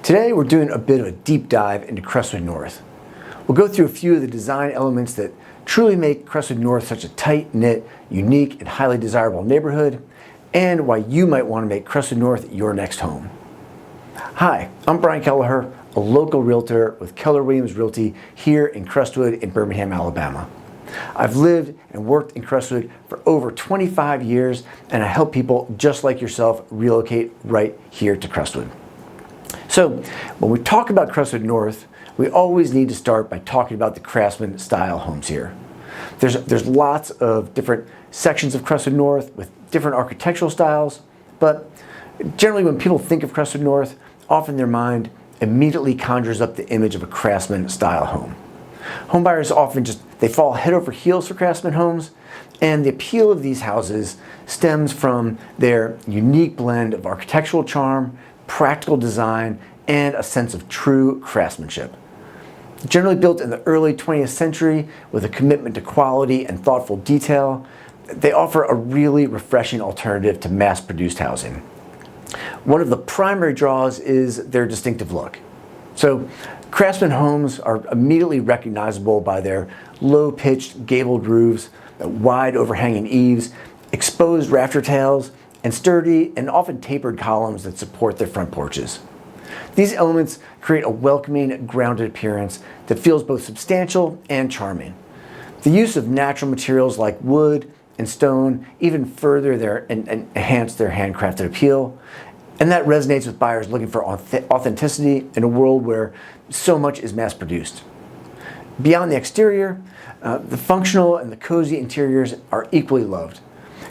Today we're doing a bit of a deep dive into Crestwood North. We'll go through a few of the design elements that truly make Crestwood North such a tight-knit, unique, and highly desirable neighborhood, and why you might want to make Crestwood North your next home. Hi, I'm Brian Kelleher, a local realtor with Keller Williams Realty here in Crestwood in Birmingham, Alabama. I've lived and worked in Crestwood for over 25 years, and I help people just like yourself relocate right here to Crestwood. So when we talk about Crestwood North, we always need to start by talking about the Craftsman Style homes here. There's lots of different sections of Crestwood North with different architectural styles, but generally when people think of Crestwood North, often their mind immediately conjures up the image of a Craftsman Style home. Homebuyers often they fall head over heels for Craftsman homes, and the appeal of these houses stems from their unique blend of architectural charm, practical design, and a sense of true craftsmanship. Generally built in the early 20th century with a commitment to quality and thoughtful detail, they offer a really refreshing alternative to mass-produced housing. One of the primary draws is their distinctive look. So, Craftsman homes are immediately recognizable by their low-pitched gabled roofs, wide overhanging eaves, exposed rafter tails, and sturdy and often tapered columns that support their front porches. These elements create a welcoming, grounded appearance that feels both substantial and charming. The use of natural materials like wood and stone even further and enhance their handcrafted appeal, and that resonates with buyers looking for authenticity in a world where so much is mass-produced. Beyond the exterior, the functional and the cozy interiors are equally loved.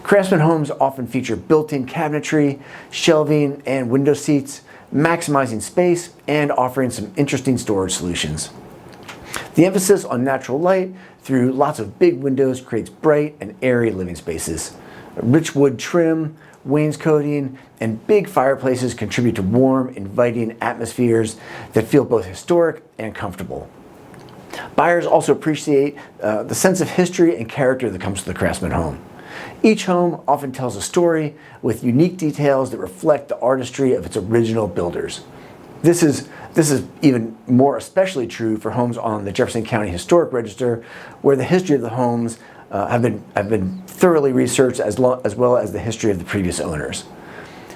Craftsman homes often feature built-in cabinetry, shelving, and window seats, maximizing space and offering some interesting storage solutions. The emphasis on natural light through lots of big windows creates bright and airy living spaces. Rich wood trim, wainscoting, and big fireplaces contribute to warm, inviting atmospheres that feel both historic and comfortable. Buyers also appreciate the sense of history and character that comes to the Craftsman home. Each home often tells a story with unique details that reflect the artistry of its original builders. This is even more especially true for homes on the Jefferson County Historic Register, where the history of the homes have been thoroughly researched as well as the history of the previous owners.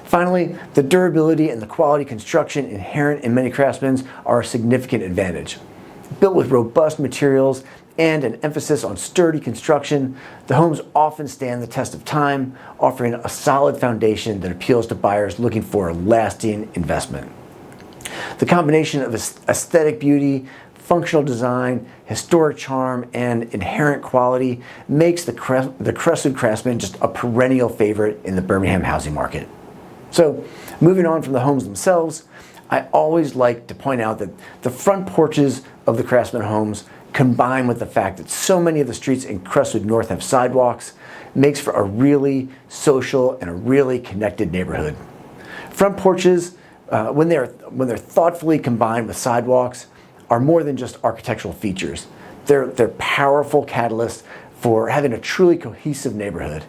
Finally, the durability and the quality construction inherent in many Craftsmans are a significant advantage. Built with robust materials and an emphasis on sturdy construction, the homes often stand the test of time, offering a solid foundation that appeals to buyers looking for a lasting investment. The combination of aesthetic beauty, functional design, historic charm, and inherent quality makes the Crestwood Craftsman just a perennial favorite in the Birmingham housing market. So, moving on from the homes themselves, I always like to point out that the front porches of the Craftsman homes, combined with the fact that so many of the streets in Crestwood North have sidewalks, makes for a really social and a really connected neighborhood. Front porches, when they're thoughtfully combined with sidewalks, are more than just architectural features. They're powerful catalysts for having a truly cohesive neighborhood.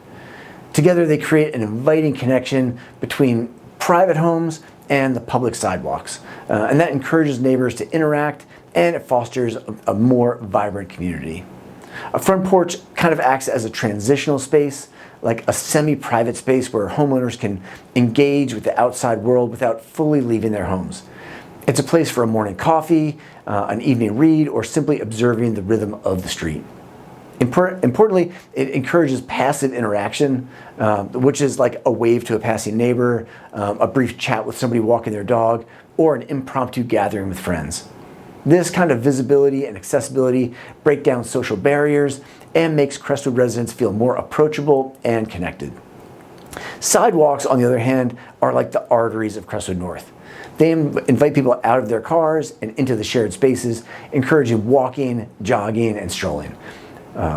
Together they create an inviting connection between private homes and the public sidewalks, and that encourages neighbors to interact, and it fosters a more vibrant community. A front porch kind of acts as a transitional space, like a semi-private space where homeowners can engage with the outside world without fully leaving their homes. It's a place for a morning coffee, an evening read, or simply observing the rhythm of the street. Importantly, it encourages passive interaction, which is like a wave to a passing neighbor, a brief chat with somebody walking their dog, or an impromptu gathering with friends. This kind of visibility and accessibility break down social barriers and makes Crestwood residents feel more approachable and connected. Sidewalks, on the other hand, are like the arteries of Crestwood North. They invite people out of their cars and into the shared spaces, encouraging walking, jogging, and strolling.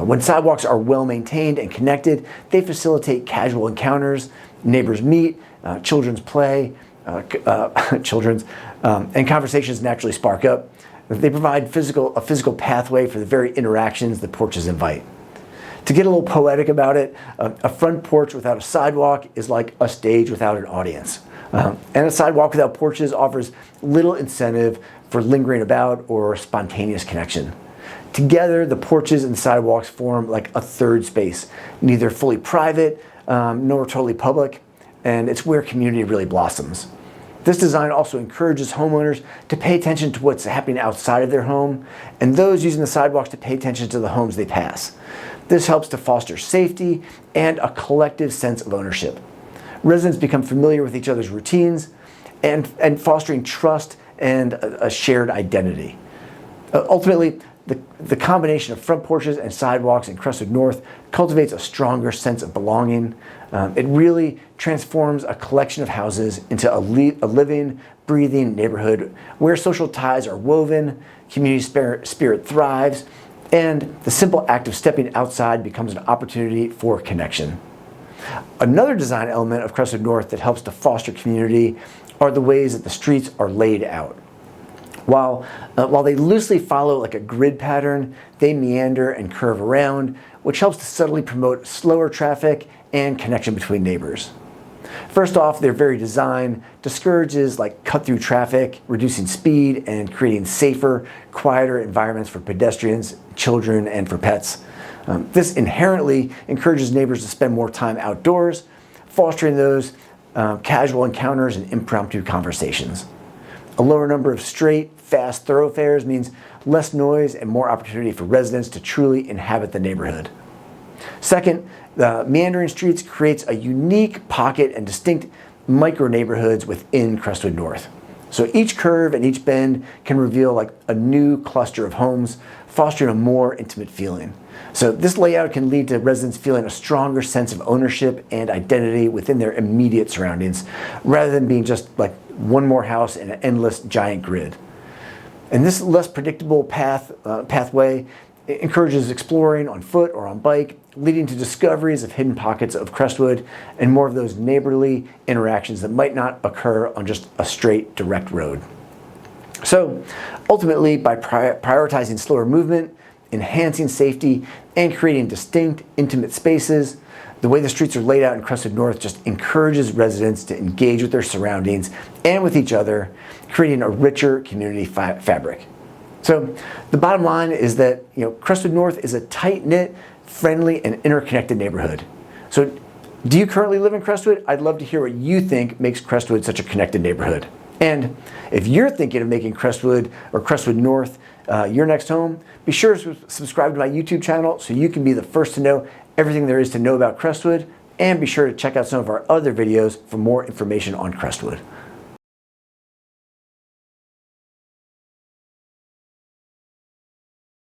When sidewalks are well maintained and connected, they facilitate casual encounters, neighbors meet, children's play, and conversations naturally spark up. They provide a physical pathway for the very interactions the porches invite. To get a little poetic about it, a front porch without a sidewalk is like a stage without an audience. And a sidewalk without porches offers little incentive for lingering about or spontaneous connection. Together, the porches and sidewalks form like a third space, neither fully private nor totally public, and it's where community really blossoms. This design also encourages homeowners to pay attention to what's happening outside of their home, and those using the sidewalks to pay attention to the homes they pass. This helps to foster safety and a collective sense of ownership. Residents become familiar with each other's routines and fostering trust and a shared identity. Ultimately, the combination of front porches and sidewalks in Crestwood North cultivates a stronger sense of belonging. It really transforms a collection of houses into a living, breathing neighborhood where social ties are woven, community spirit thrives, and the simple act of stepping outside becomes an opportunity for connection. Another design element of Crestwood North that helps to foster community are the ways that the streets are laid out. While they loosely follow like a grid pattern, they meander and curve around, which helps to subtly promote slower traffic and connection between neighbors. First off, their very design discourages like cut-through traffic, reducing speed and creating safer, quieter environments for pedestrians, children, and for pets. This inherently encourages neighbors to spend more time outdoors, fostering those casual encounters and impromptu conversations. A lower number of straight, fast thoroughfares means less noise and more opportunity for residents to truly inhabit the neighborhood. Second, the meandering streets creates a unique pocket and distinct micro neighborhoods within Crestwood North. So each curve and each bend can reveal like a new cluster of homes, fostering a more intimate feeling. So this layout can lead to residents feeling a stronger sense of ownership and identity within their immediate surroundings, rather than being just like one more house in an endless giant grid. And this less predictable pathway encourages exploring on foot or on bike, leading to discoveries of hidden pockets of Crestwood and more of those neighborly interactions that might not occur on just a straight, direct road. So ultimately, by prioritizing slower movement, enhancing safety, and creating distinct, intimate spaces, the way the streets are laid out in Crestwood North just encourages residents to engage with their surroundings and with each other, creating a richer community fabric. So the bottom line is that Crestwood North is a tight-knit, friendly, and interconnected neighborhood. So do you currently live in Crestwood? I'd love to hear what you think makes Crestwood such a connected neighborhood. And if you're thinking of making Crestwood or Crestwood North your next home, be sure to subscribe to my YouTube channel so you can be the first to know everything there is to know about Crestwood, and be sure to check out some of our other videos for more information on Crestwood.